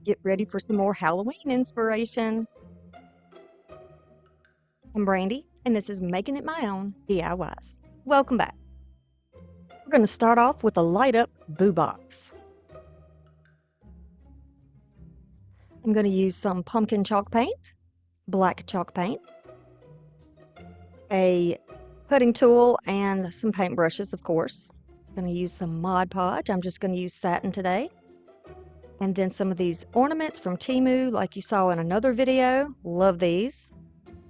Get ready for some more Halloween inspiration. I'm Brandy, and this is Making It My Own DIYs. Welcome back. We're going to start off with a light up boo box. I'm going to use some pumpkin chalk paint, black chalk paint, a cutting tool, and some paintbrushes, of course. I'm going to use some Mod Podge. I'm just going to use satin today. And then some of these ornaments from Temu, like you saw in another video. Love these.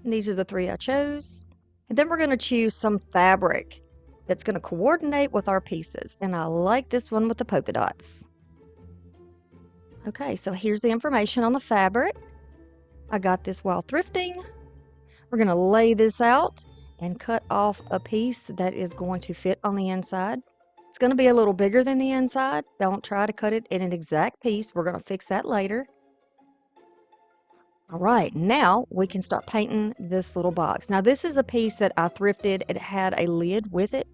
And these are the three I chose. And then we're going to choose some fabric that's going to coordinate with our pieces. And I like this one with the polka dots. Okay, so here's the information on the fabric. I got this while thrifting. We're going to lay this out and cut off a piece that is going to fit on the inside. It's going to be a little bigger than the inside. Don't try to cut it in an exact piece. We're going to fix that later. All right, now we can start painting this little box. Now this is a piece that I thrifted. It had a lid with it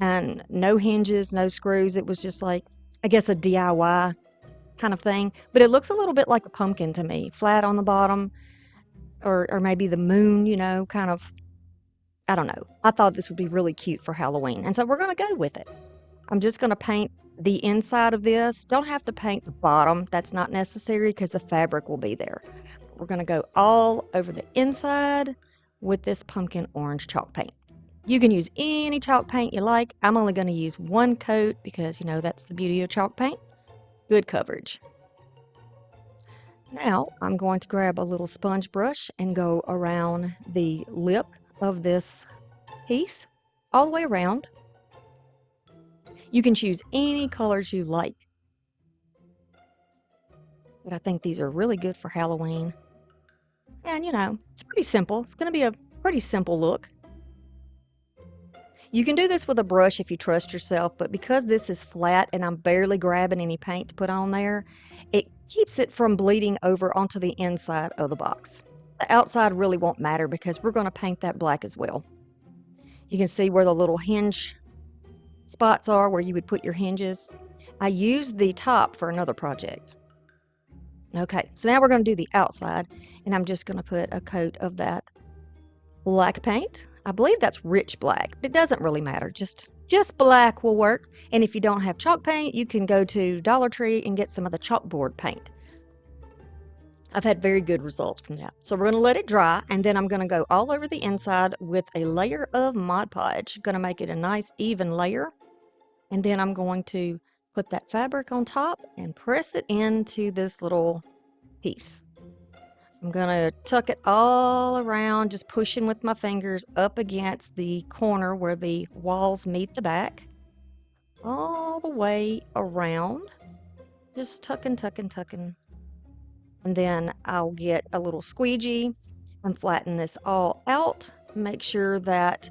and no hinges, no screws. It was just like, I guess, a DIY kind of thing. But it looks a little bit like a pumpkin to me, flat on the bottom, or maybe the moon, you know, kind of, I don't know. I thought this would be really cute for Halloween. And so we're going to go with it. I'm just going to paint the inside of this. Don't have to paint the bottom. That's not necessary because the fabric will be there. We're going to go all over the inside with this pumpkin orange chalk paint. You can use any chalk paint you like. I'm only going to use one coat because, you know, that's the beauty of chalk paint. Good coverage. Now I'm going to grab a little sponge brush and go around the lip of this piece all the way around. You can choose any colors you like. But I think these are really good for Halloween. And, you know, it's pretty simple. It's going to be a pretty simple look. You can do this with a brush if you trust yourself, but because this is flat and I'm barely grabbing any paint to put on there, it keeps it from bleeding over onto the inside of the box. The outside really won't matter because we're going to paint that black as well. You can see where the little hinge spots are where you would put your hinges. I used the top for another project. Okay, so now we're going to do the outside, and I'm just going to put a coat of that black paint. I believe that's rich black, but it doesn't really matter. Just black will work. And if you don't have chalk paint, you can go to Dollar Tree and get some of the chalkboard paint. I've had very good results from that. So we're going to let it dry, and then I'm going to go all over the inside with a layer of Mod Podge. Going to make it a nice even layer. And then I'm going to put that fabric on top and press it into this little piece. I'm going to tuck it all around, just pushing with my fingers up against the corner where the walls meet the back, all the way around, just tucking. And then I'll get a little squeegee and flatten this all out. Make sure that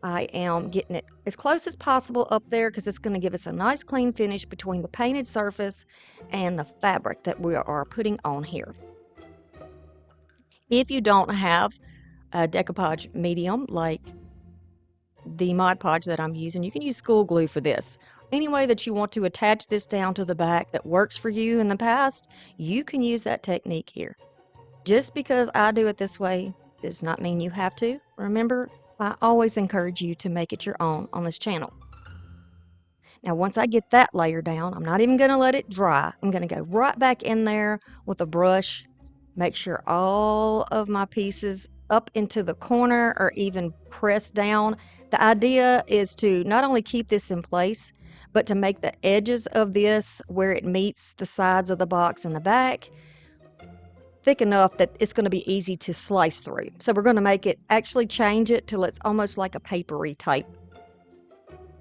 I am getting it as close as possible up there because it's going to give us a nice clean finish between the painted surface and the fabric that we are putting on here. If you don't have a decoupage medium like the Mod Podge that I'm using, you can use school glue for this. Any way that you want to attach this down to the back that works for you in the past, you can use that technique here. Just because I do it this way does not mean you have to. Remember, I always encourage you to make it your own on this channel. Now, once I get that layer down, I'm not even going to let it dry. I'm going to go right back in there with a brush, make sure all of my pieces up into the corner or even press down. The idea is to not only keep this in place, but to make the edges of this where it meets the sides of the box in the back thick enough that it's going to be easy to slice through. So we're going to make it, actually change it till it's almost like a papery type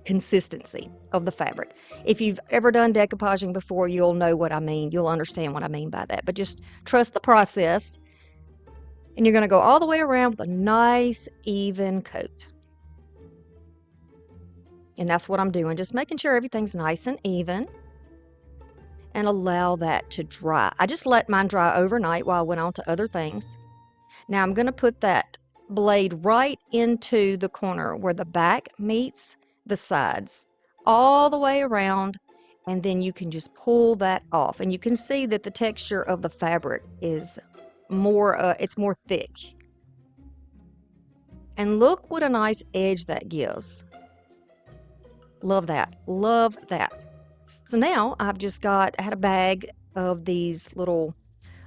consistency of the fabric. If you've ever done decoupaging before, you'll know what I mean. You'll understand what I mean by that. But just trust the process. And you're going to go all the way around with a nice, even coat. And that's what I'm doing. Just making sure everything's nice and even. And allow that to dry. I just let mine dry overnight while I went on to other things. Now I'm going to put that blade right into the corner where the back meets the sides, all the way around, and then you can just pull that off. And you can see that the texture of the fabric is more, it's more thick. And look what a nice edge that gives. Love that. Love that. So now I've just had a bag of these little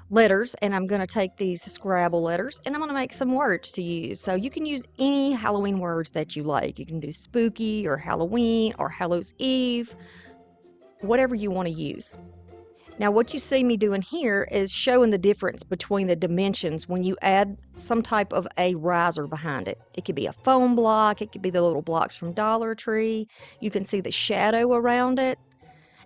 letters, and I'm going to take these Scrabble letters and I'm going to make some words to use. So you can use any Halloween words that you like. You can do spooky or Halloween or Hallows Eve, whatever you want to use. Now, what you see me doing here is showing the difference between the dimensions when you add some type of a riser behind it. It could be a foam block, it could be the little blocks from Dollar Tree. You can see the shadow around it,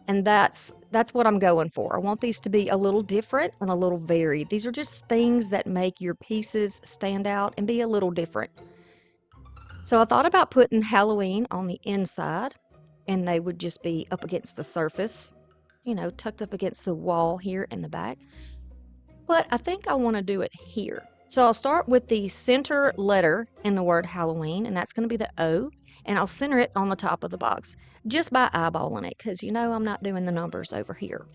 and that's what I'm going for. I want these to be a little different and a little varied. These are just things that make your pieces stand out and be a little different. So I thought about putting Halloween on the inside, and they would just be up against the surface, you know, tucked up against the wall here in the back. But I think I want to do it here. So I'll start with the center letter in the word Halloween, and that's going to be the O, and I'll center it on the top of the box just by eyeballing it, because you know I'm not doing the numbers over here.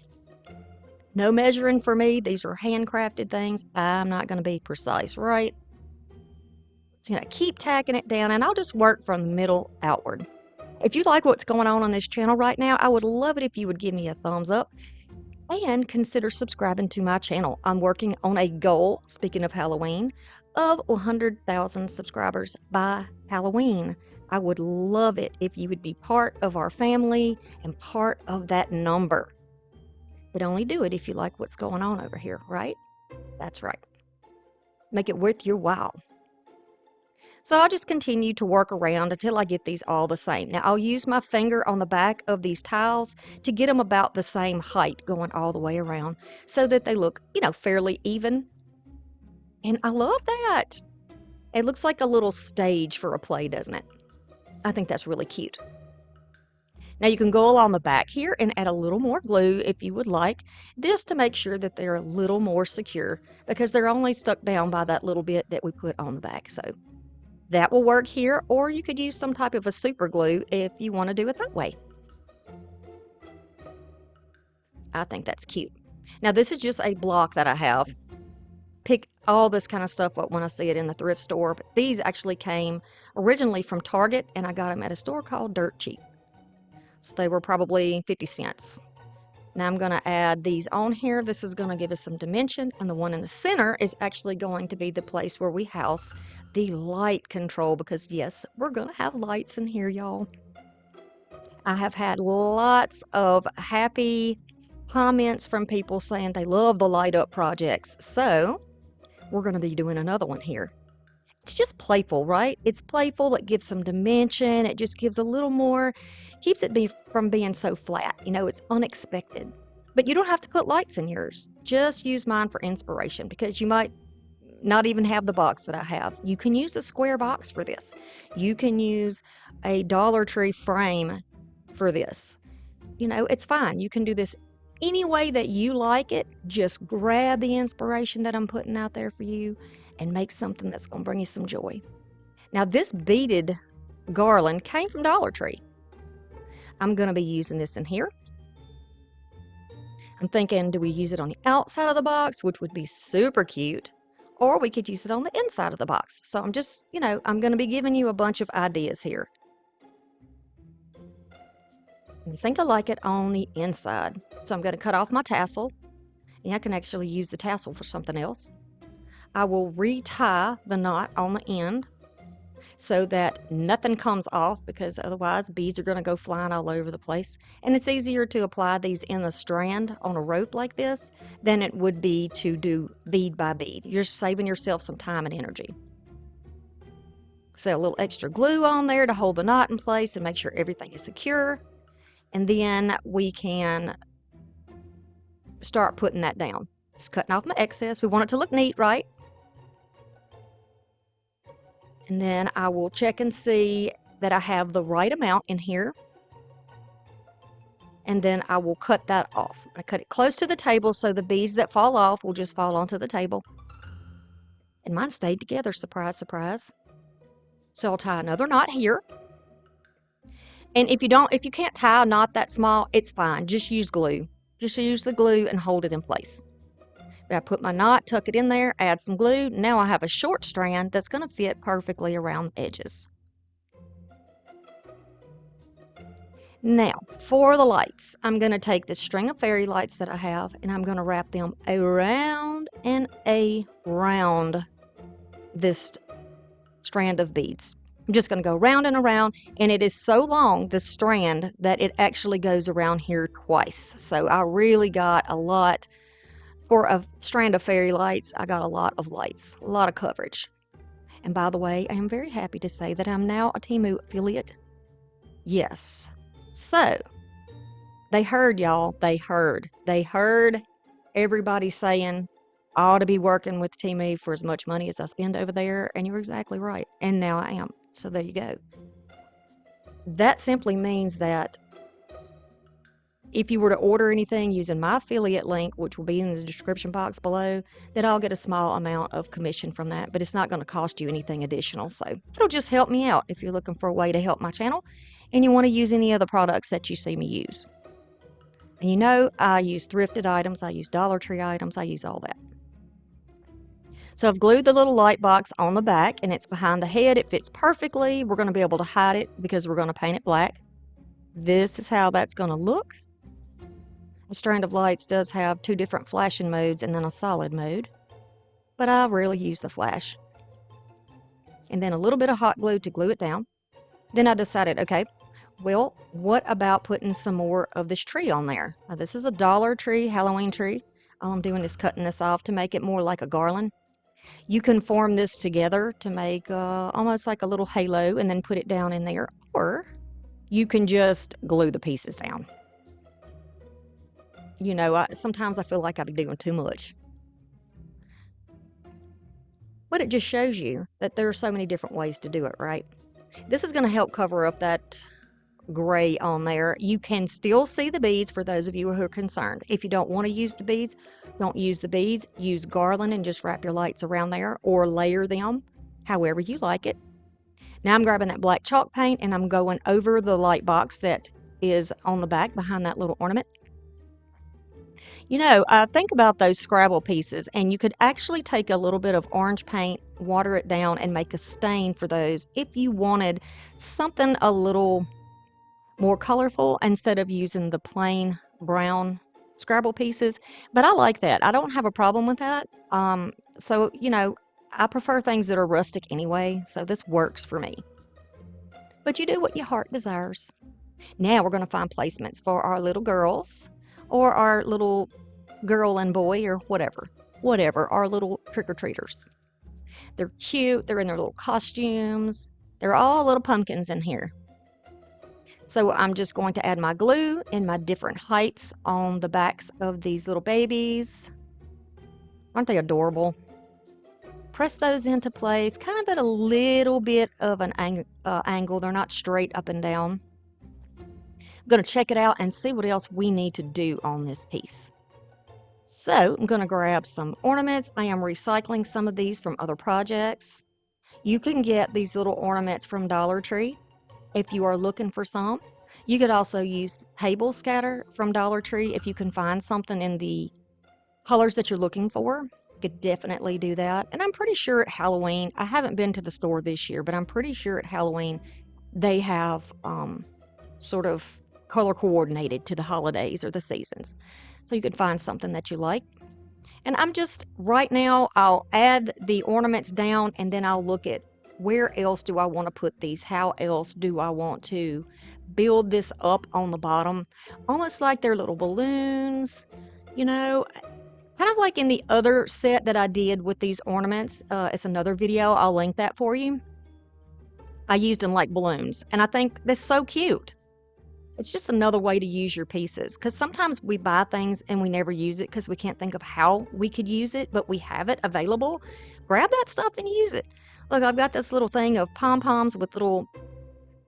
No measuring for me. These are handcrafted things. I'm not going to be precise, right? So you know, keep tacking it down, and I'll just work from middle outward. If you like what's going on this channel right now, I would love it if you would give me a thumbs up and consider subscribing to my channel. I'm working on a goal, speaking of Halloween, of 100,000 subscribers by Halloween. I would love it if you would be part of our family and part of that number. But only do it if you like what's going on over here, right? That's right. Make it worth your while. So I'll just continue to work around until I get these all the same. Now I'll use my finger on the back of these tiles to get them about the same height going all the way around so that they look, you know, fairly even. And I love that. It looks like a little stage for a play, doesn't it? I think that's really cute. Now you can go along the back here and add a little more glue if you would like, this to make sure that they're a little more secure because they're only stuck down by that little bit that we put on the back. So that will work here, or you could use some type of a super glue if you want to do it that way. I think that's cute. Now this is just a block that I have. Pick all this kind of stuff up when I see it in the thrift store, but these actually came originally from Target and I got them at a store called Dirt Cheap. So they were probably 50 cents. Now I'm going to add these on here. This is going to give us some dimension, and the one in the center is actually going to be the place where we house the light control because yes, we're going to have lights in here, y'all. I have had lots of happy comments from people saying they love the light up projects. So we're going to be doing another one here. It's just playful, right? It's playful. It gives some dimension. It just gives a little more, keeps it from being so flat. You know, it's unexpected. But you don't have to put lights in yours. Just use mine for inspiration because you might not even have the box that I have. You can use a square box for this. You can use a Dollar Tree frame for this. You know, it's fine. You can do this any way that you like it. Just grab the inspiration that I'm putting out there for you and make something that's going to bring you some joy. Now, this beaded garland came from Dollar Tree. I'm going to be using this in here. I'm thinking, do we use it on the outside of the box, which would be super cute, or we could use it on the inside of the box. So I'm just, you know, I'm going to be giving you a bunch of ideas here. I think I like it on the inside. So I'm going to cut off my tassel, and I can actually use the tassel for something else. I will retie the knot on the end so that nothing comes off because otherwise beads are going to go flying all over the place. And it's easier to apply these in a strand on a rope like this than it would be to do bead by bead. You're saving yourself some time and energy. So a little extra glue on there to hold the knot in place and make sure everything is secure. And then we can start putting that down. Just cutting off my excess. We want it to look neat, right? And then I will check and see that I have the right amount in here. And then I will cut that off. I cut it close to the table so the beads that fall off will just fall onto the table. And mine stayed together, surprise, surprise. So I'll tie another knot here. And if you can't tie a knot that small, it's fine. Just use glue. Just use the glue and hold it in place. But I put my knot, tuck it in there, add some glue. Now I have a short strand that's going to fit perfectly around the edges. Now, for the lights, I'm going to take this string of fairy lights that I have, and I'm going to wrap them around and around this strand of beads. I'm just going to go round and around, and it is so long, this strand, that it actually goes around here twice. So I really got a lot. For a strand of fairy lights, I got a lot of lights, a lot of coverage. And by the way, I am very happy to say that I'm now a Temu affiliate. Yes. So, they heard, y'all. They heard. They heard everybody saying, I ought to be working with Temu for as much money as I spend over there. And you're exactly right. And now I am. So there you go. That simply means that if you were to order anything using my affiliate link, which will be in the description box below, that I'll get a small amount of commission from that, but it's not going to cost you anything additional. So it'll just help me out if you're looking for a way to help my channel and you want to use any of the products that you see me use. And you know, I use thrifted items, I use Dollar Tree items, I use all that. So I've glued the little light box on the back and it's behind the head. It fits perfectly. We're going to be able to hide it because we're going to paint it black. This is how that's going to look. A strand of lights does have 2 different flashing modes and then a solid mode, but I rarely use the flash. And then a little bit of hot glue to glue it down. Then I decided, okay, well, what about putting some more of this tree on there? Now, this is a Dollar Tree Halloween tree. All I'm doing is cutting this off to make it more like a garland. You can form this together to make almost like a little halo and then put it down in there, or you can just glue the pieces down. You know, sometimes I feel like I'm doing too much. But it just shows you that there are so many different ways to do it, right? This is going to help cover up that gray on there. You can still see the beads for those of you who are concerned. If you don't want to use the beads, don't use the beads. Use garland and just wrap your lights around there or layer them however you like it. Now I'm grabbing that black chalk paint and I'm going over the light box that is on the back behind that little ornament. You know, think about those Scrabble pieces, and you could actually take a little bit of orange paint, water it down, and make a stain for those if you wanted something a little more colorful instead of using the plain brown Scrabble pieces. But I like that. I don't have a problem with that. So, you know, I prefer things that are rustic anyway, so this works for me. But you do what your heart desires. Now we're going to find placements for our little girls or our little girl and boy or whatever, our little trick-or-treaters. They're cute. They're in their little costumes. They're all little pumpkins in here. So I'm just going to add my glue in my different heights on the backs of these little babies. Aren't they adorable? Press those into place, kind of at a little bit of an angle. They're not straight up and down. I'm going to check it out and see what else we need to do on this piece. So I'm going to grab some ornaments. I am recycling some of these from other projects. You can get these little ornaments from Dollar Tree if you are looking for some. You could also use table scatter from Dollar Tree if you can find something in the colors that you're looking for. You could definitely do that. And I'm pretty sure at Halloween, I haven't been to the store this year, but I'm pretty sure at Halloween they have sort of color coordinated to the holidays or the seasons. So you can find something that you like. And I'm just, right now, I'll add the ornaments down and then I'll look at where else do I want to put these? How else do I want to build this up on the bottom? Almost like they're little balloons, you know, kind of like in the other set that I did with these ornaments. It's another video. I'll link that for you. I used them like balloons and I think they're so cute. It's just another way to use your pieces, because sometimes we buy things and we never use it because we can't think of how we could use it, but we have it available. Grab that stuff and use it. Look, I've got this little thing of pom-poms with little,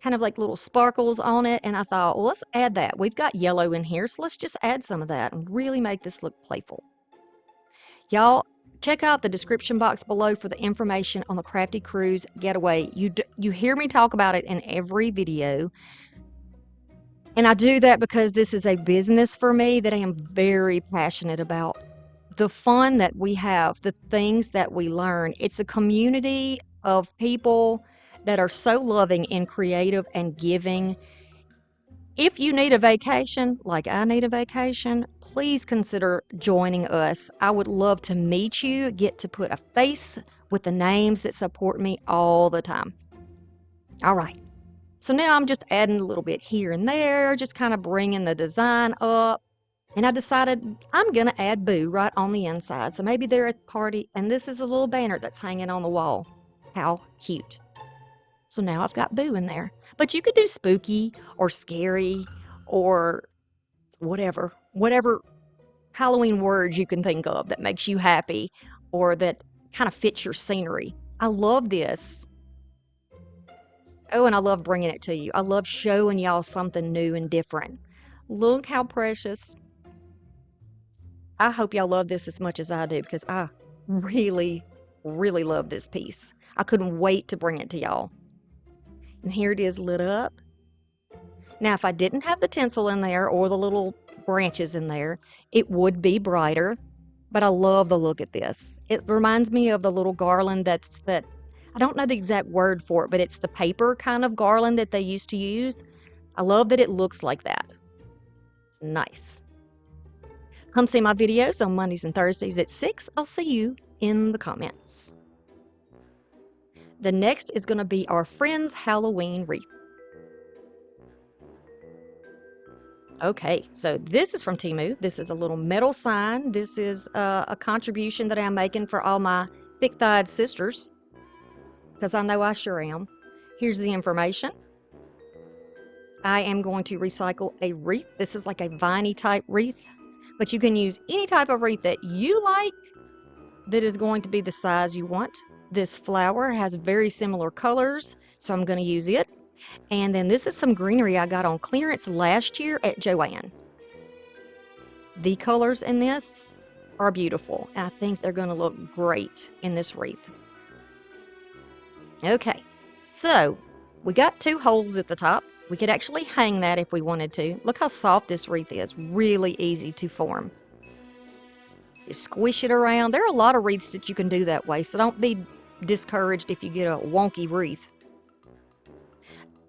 kind of like little sparkles on it, and I thought, well, let's add that. We've got yellow in here, so let's just add some of that and really make this look playful. Y'all, check out the description box below for the information on the Crafty Cruise getaway. You hear me talk about it in every video. And I do that because this is a business for me that I am very passionate about. The fun that we have, the things that we learn, it's a community of people that are so loving and creative and giving. If you need a vacation, like I need a vacation, please consider joining us. I would love to meet you, get to put a face with the names that support me all the time. All right. So now I'm just adding a little bit here and there, just kind of bringing the design up. And I decided I'm going to add Boo right on the inside. So maybe they're at the party, and this is a little banner that's hanging on the wall. How cute. So now I've got Boo in there. But you could do spooky or scary or whatever Halloween words you can think of that makes you happy or that kind of fits your scenery. I love this. Oh, and I love bringing it to you. I love showing y'all something new and different. Look how precious. I hope y'all love this as much as I do because I really, really love this piece. I couldn't wait to bring it to y'all. And here it is lit up. Now, if I didn't have the tinsel in there or the little branches in there, it would be brighter, but I love the look at this. It reminds me of the little garland that I don't know the exact word for it, but it's the paper kind of garland that they used to use. I love that it looks like that. Nice. Come see my videos on Mondays and Thursdays at 6. I'll see you in the comments. The next is going to be our friend's Halloween wreath. Okay, so this is from Temu. This is a little metal sign. This is a contribution that I'm making for all my thick-thighed sisters, because I know I sure am. Here's the information. I am going to recycle a wreath. This is like a viney type wreath, but you can use any type of wreath that you like that is going to be the size you want. This flower has very similar colors, so I'm going to use it. And then this is some greenery I got on clearance last year at Joann. The colors in this are beautiful, and I think they're going to look great in this wreath. Okay, so we got 2 holes at the top. We could actually hang that if we wanted to. Look how soft this wreath is. Really easy to form. You squish it around. There are a lot of wreaths that you can do that way, so don't be discouraged if you get a wonky wreath.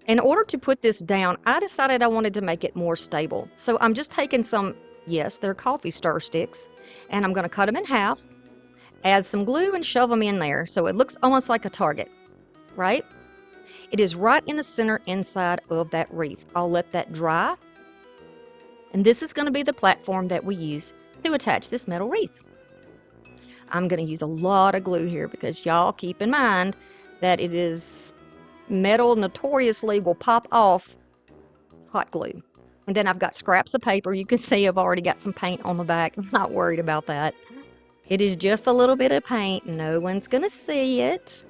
In order to put this down, I decided I wanted to make it more stable. So I'm just taking some, yes, they're coffee stir sticks, and I'm going to cut them in half, add some glue, and shove them in there so it looks almost like a target, right? It is right in the center inside of that wreath. I'll let that dry. And this is going to be the platform that we use to attach this metal wreath. I'm going to use a lot of glue here because y'all keep in mind that it is metal notoriously will pop off hot glue. And then I've got scraps of paper. You can see I've already got some paint on the back. I'm not worried about that. It is just a little bit of paint. No one's going to see it.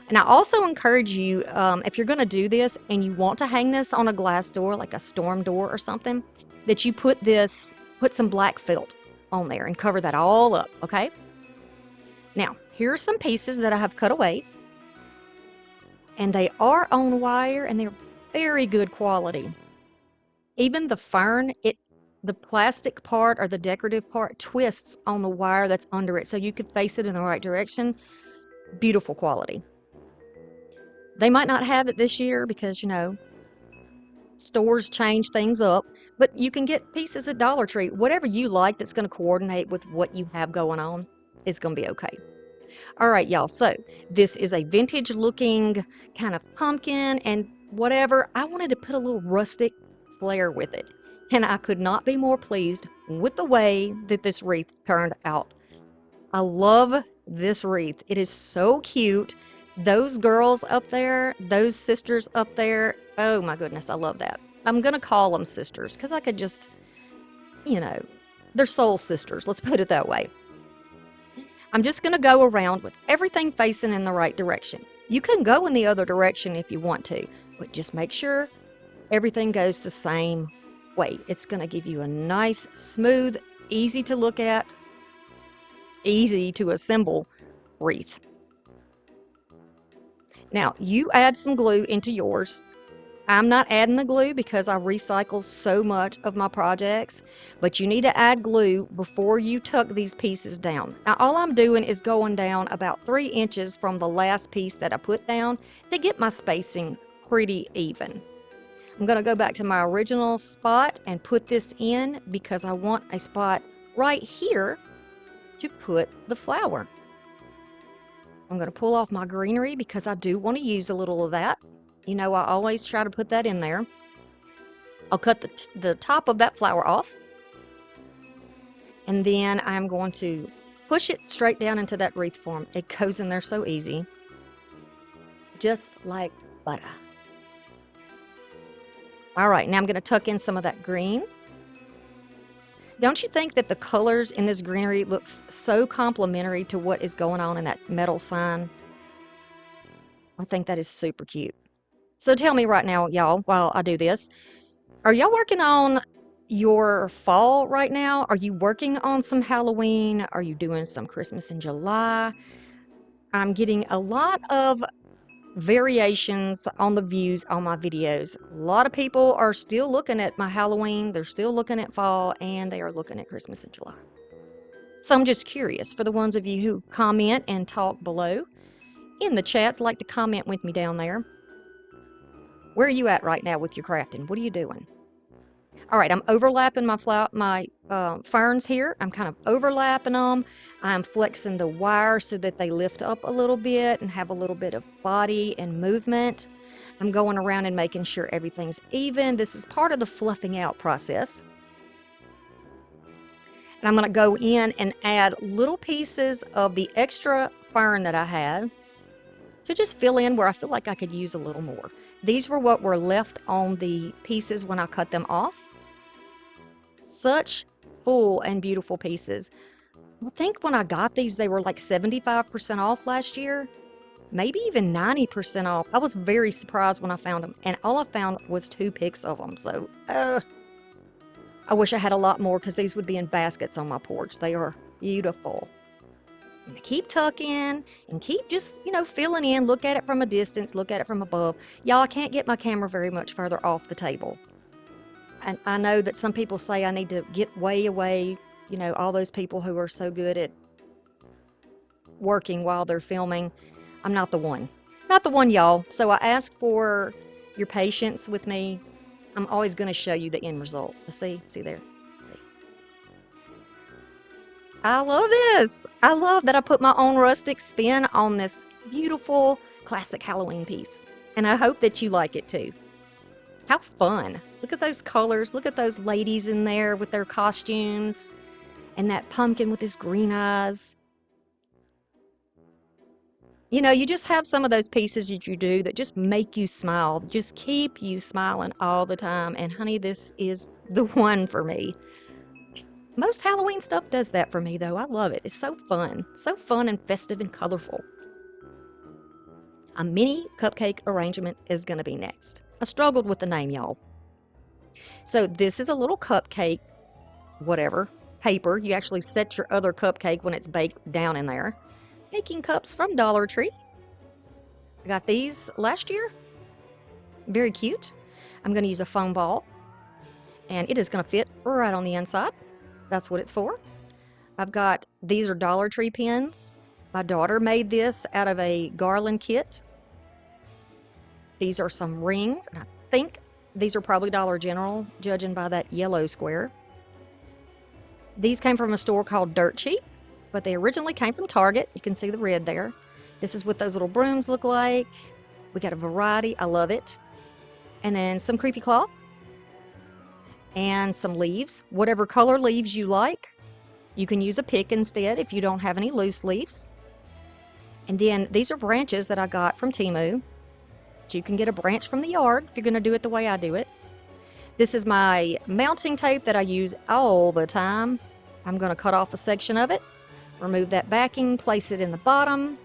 And I also encourage you, if you're going to do this and you want to hang this on a glass door, like a storm door or something, that you put some black felt on there and cover that all up, okay? Now, here are some pieces that I have cut away. And they are on wire, and they're very good quality. Even the fern, the plastic part or the decorative part twists on the wire that's under it, so you could face it in the right direction. Beautiful quality. They might not have it this year because, stores change things up, but you can get pieces at Dollar Tree. Whatever you like that's going to coordinate with what you have going on is going to be okay. All right, y'all. So this is a vintage looking kind of pumpkin and whatever. I wanted to put a little rustic flair with it. And I could not be more pleased with the way that this wreath turned out. I love this wreath. It is so cute. Those girls up there, those sisters up there, oh my goodness, I love that. I'm going to call them sisters because I could just, they're soul sisters. Let's put it that way. I'm just going to go around with everything facing in the right direction. You can go in the other direction if you want to, but just make sure everything goes the same way. It's going to give you a nice, smooth, easy to look at, easy to assemble wreath. Now, you add some glue into yours. I'm not adding the glue because I recycle so much of my projects, but you need to add glue before you tuck these pieces down. Now, all I'm doing is going down about 3 inches from the last piece that I put down to get my spacing pretty even. I'm gonna go back to my original spot and put this in because I want a spot right here to put the flower. I'm gonna pull off my greenery because I do want to use a little of that. You know, I always try to put that in there. I'll cut the top of that flower off, and then I'm going to push it straight down into that wreath form. It goes in there so easy, just like butter. All right, now I'm going to tuck in some of that green. Don't you think that the colors in this greenery looks so complementary to what is going on in that metal sign? I think that is super cute. So tell me right now, y'all, while I do this, are y'all working on your fall right now? Are you working on some Halloween? Are you doing some Christmas in July? I'm getting a lot of variations on the views on my videos. A lot of people are still looking at my Halloween, they're still looking at fall, and they are looking at Christmas in July. So I'm just curious for the ones of you who comment and talk below in the chats, like to comment with me down there. Where are you at right now with your crafting? What are you doing? All right, I'm overlapping my ferns here. I'm kind of overlapping them. I'm flexing the wire so that they lift up a little bit and have a little bit of body and movement. I'm going around and making sure everything's even. This is part of the fluffing out process. And I'm going to go in and add little pieces of the extra fern that I had to just fill in where I feel like I could use a little more. These were what were left on the pieces when I cut them off. Such full and beautiful pieces. I think when I got these, they were like 75% off last year, maybe even 90% off. I was very surprised when I found them, and all I found was 2 picks of them. So, I wish I had a lot more because these would be in baskets on my porch. They are beautiful. And keep tucking and keep just, filling in. Look at it from a distance, look at it from above. Y'all, I can't get my camera very much further off the table. And I know that some people say I need to get way away, all those people who are so good at working while they're filming. I'm not the one. Not the one, y'all. So I ask for your patience with me. I'm always going to show you the end result. See there. See. I love this. I love that I put my own rustic spin on this beautiful classic Halloween piece. And I hope that you like it too. How fun. Look at those colors. Look at those ladies in there with their costumes. And that pumpkin with his green eyes. You just have some of those pieces that you do that just make you smile. Just keep you smiling all the time. And honey, this is the one for me. Most Halloween stuff does that for me, though. I love it. It's so fun. So fun and festive and colorful. A mini cupcake arrangement is going to be next. I struggled with the name, y'all. So this is a little cupcake, whatever, paper. You actually set your other cupcake when it's baked down in there. Baking cups from Dollar Tree. I got these last year. Very cute. I'm going to use a foam ball, and it is going to fit right on the inside. That's what it's for. These are Dollar Tree pins. My daughter made this out of a garland kit. These are some rings, and I think these are probably Dollar General, judging by that yellow square. These came from a store called Dirt Cheap, but they originally came from Target. You can see the red there. This is what those little brooms look like. We got a variety. I love it. And then some creepy cloth and some leaves, whatever color leaves you like. You can use a pick instead if you don't have any loose leaves. And then these are branches that I got from Temu. You can get a branch from the yard if you're going to do it the way I do it. This is my mounting tape that I use all the time. I'm going to cut off a section of it, remove that backing, place it in the bottom.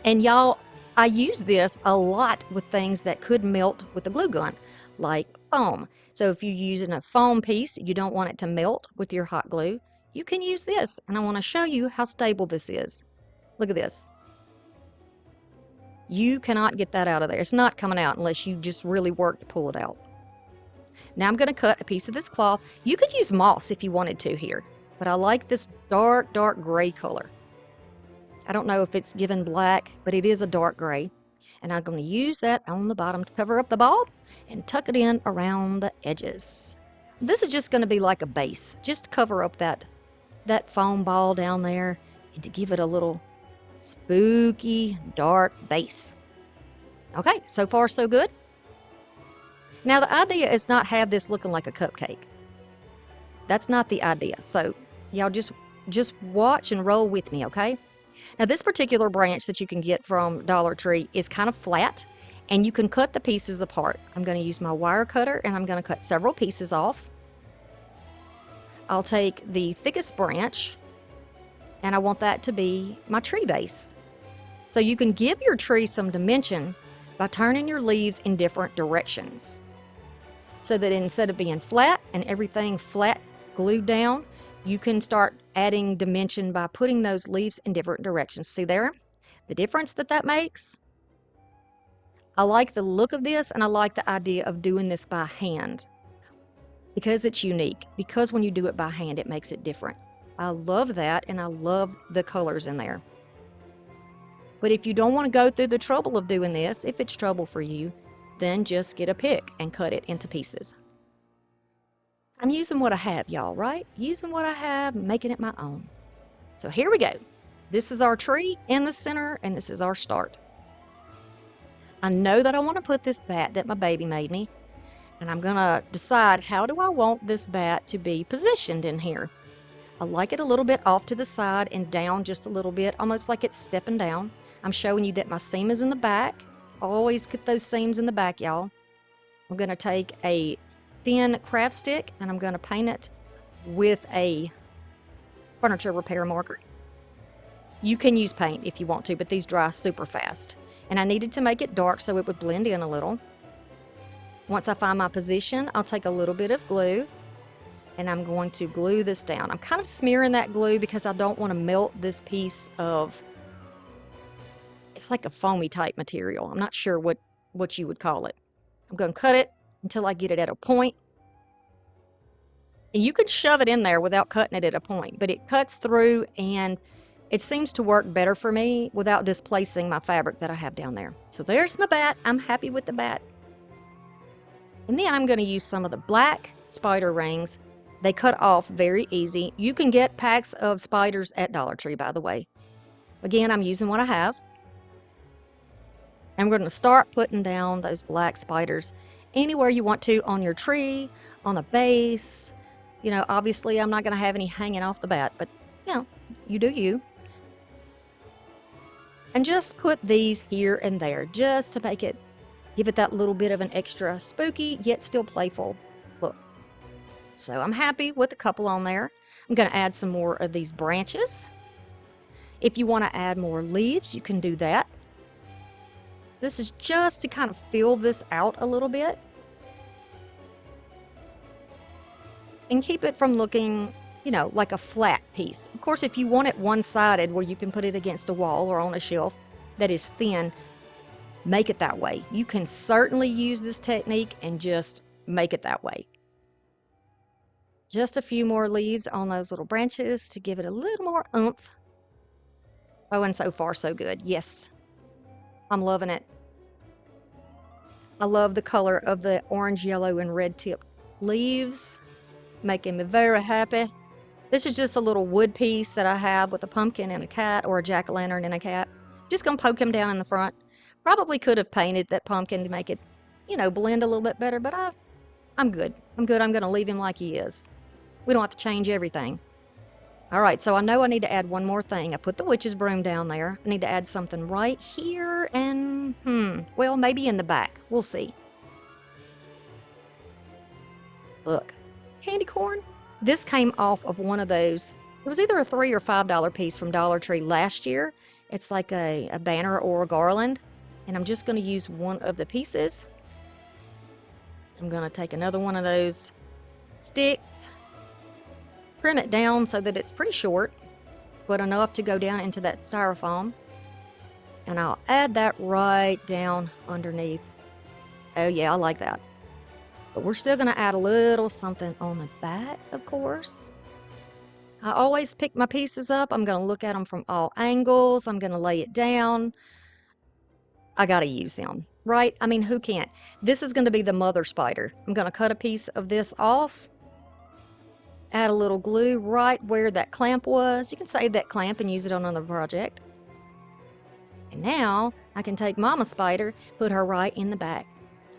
And y'all, I use this a lot with things that could melt with a glue gun, like foam. So if you're using a foam piece, you don't want it to melt with your hot glue, you can use this. And I want to show you how stable this is. Look at this. You cannot get that out of there. It's not coming out unless you just really work to pull it out. Now I'm going to cut a piece of this cloth. You could use moss if you wanted to here, but I like this dark, dark gray color. I don't know if it's given black, but it is a dark gray. And I'm going to use that on the bottom to cover up the ball and tuck it in around the edges. This is just going to be like a base, just to cover up that foam ball down there and to give it a little spooky, dark base. Okay, so far so good. Now the idea is not have this looking like a cupcake. That's not the idea. So y'all just watch and roll with me, okay? Now this particular branch that you can get from Dollar Tree is kind of flat and you can cut the pieces apart. I'm going to use my wire cutter and I'm going to cut several pieces off. I'll take the thickest branch and I want that to be my tree base. So you can give your tree some dimension by turning your leaves in different directions. So that instead of being flat and everything flat glued down, you can start adding dimension by putting those leaves in different directions. See there? The difference that makes? I like the look of this and I like the idea of doing this by hand because it's unique. Because when you do it by hand, it makes it different. I love that and I love the colors in there. But if you don't want to go through the trouble of doing this, if it's trouble for you, then just get a pick and cut it into pieces. I'm using what I have, y'all, right? Using what I have, making it my own. So here we go. This is our tree in the center, and this is our start. I know that I want to put this bat that my baby made me, and I'm going to decide how do I want this bat to be positioned in here. I like it a little bit off to the side and down just a little bit, almost like it's stepping down. I'm showing you that my seam is in the back. Always get those seams in the back, y'all. I'm going to take a thin craft stick and I'm going to paint it with a furniture repair marker. You can use paint if you want to, but these dry super fast. And I needed to make it dark so it would blend in a little. Once I find my position, I'll take a little bit of glue and I'm going to glue this down. I'm kind of smearing that glue because I don't want to melt this piece of, it's like a foamy type material. I'm not sure what you would call it. I'm going to cut it until I get it at a point. And you could shove it in there without cutting it at a point, but it cuts through and it seems to work better for me without displacing my fabric that I have down there. So there's my bat. I'm happy with the bat. And then I'm going to use some of the black spider rings. They cut off very easy. You can get packs of spiders at Dollar Tree, by the way. Again, I'm using what I have. And we're going to start putting down those black spiders anywhere you want to on your tree, on the base. You know, obviously I'm not going to have any hanging off the bat, but you know, you do you. And just put these here and there just to make it, give it that little bit of an extra spooky yet still playful look. So I'm happy with a couple on there. I'm going to add some more of these branches. If you want to add more leaves, you can do that. This is just to kind of fill this out a little bit and keep it from looking, you know, like a flat piece. Of course, if you want it one-sided where you can put it against a wall or on a shelf that is thin, make it that way. You can certainly use this technique and just make it that way. Just a few more leaves on those little branches to give it a little more oomph. Oh, and so far so good. Yes, I'm loving it. I love the color of the orange, yellow, and red tipped leaves, making me very happy. This is just a little wood piece that I have with a pumpkin and a cat, or a jack-o'-lantern and a cat. Just gonna poke him down in the front. Probably could have painted that pumpkin to make it, you know, blend a little bit better, but I'm good. I'm good. I'm gonna leave him like he is. We don't have to change everything. All right, so I know I need to add one more thing. I put the witch's broom down there. I need to add something right here and, well, maybe in the back. We'll see. Look, candy corn. This came off of one of those. It was either a $3 or $5 piece from Dollar Tree last year. It's like a banner or a garland. And I'm just going to use one of the pieces. I'm going to take another one of those sticks. Trim it down so that it's pretty short, but enough to go down into that styrofoam. And I'll add that right down underneath. Oh yeah, I like that. But we're still gonna add a little something on the back, of course. I always pick my pieces up. I'm gonna look at them from all angles. I'm gonna lay it down. I gotta use them, right? I mean, who can't? This is gonna be the mother spider. I'm gonna cut a piece of this off, add a little glue right where that clamp was. You can save that clamp and use it on another project. And now I can take Mama Spider, put her right in the back.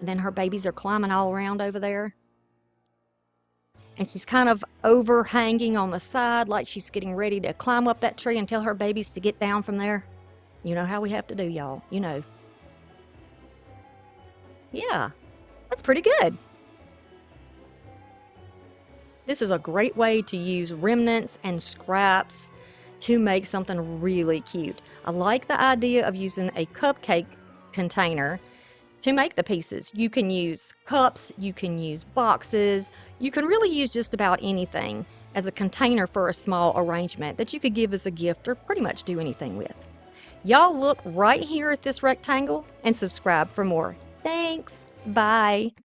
And then her babies are climbing all around over there. And she's kind of overhanging on the side like she's getting ready to climb up that tree and tell her babies to get down from there. You know how we have to do, y'all. You know. Yeah, that's pretty good. This is a great way to use remnants and scraps to make something really cute. I like the idea of using a cupcake container to make the pieces. You can use cups, you can use boxes, you can really use just about anything as a container for a small arrangement that you could give as a gift or pretty much do anything with. Y'all look right here at this rectangle and subscribe for more. Thanks. Bye.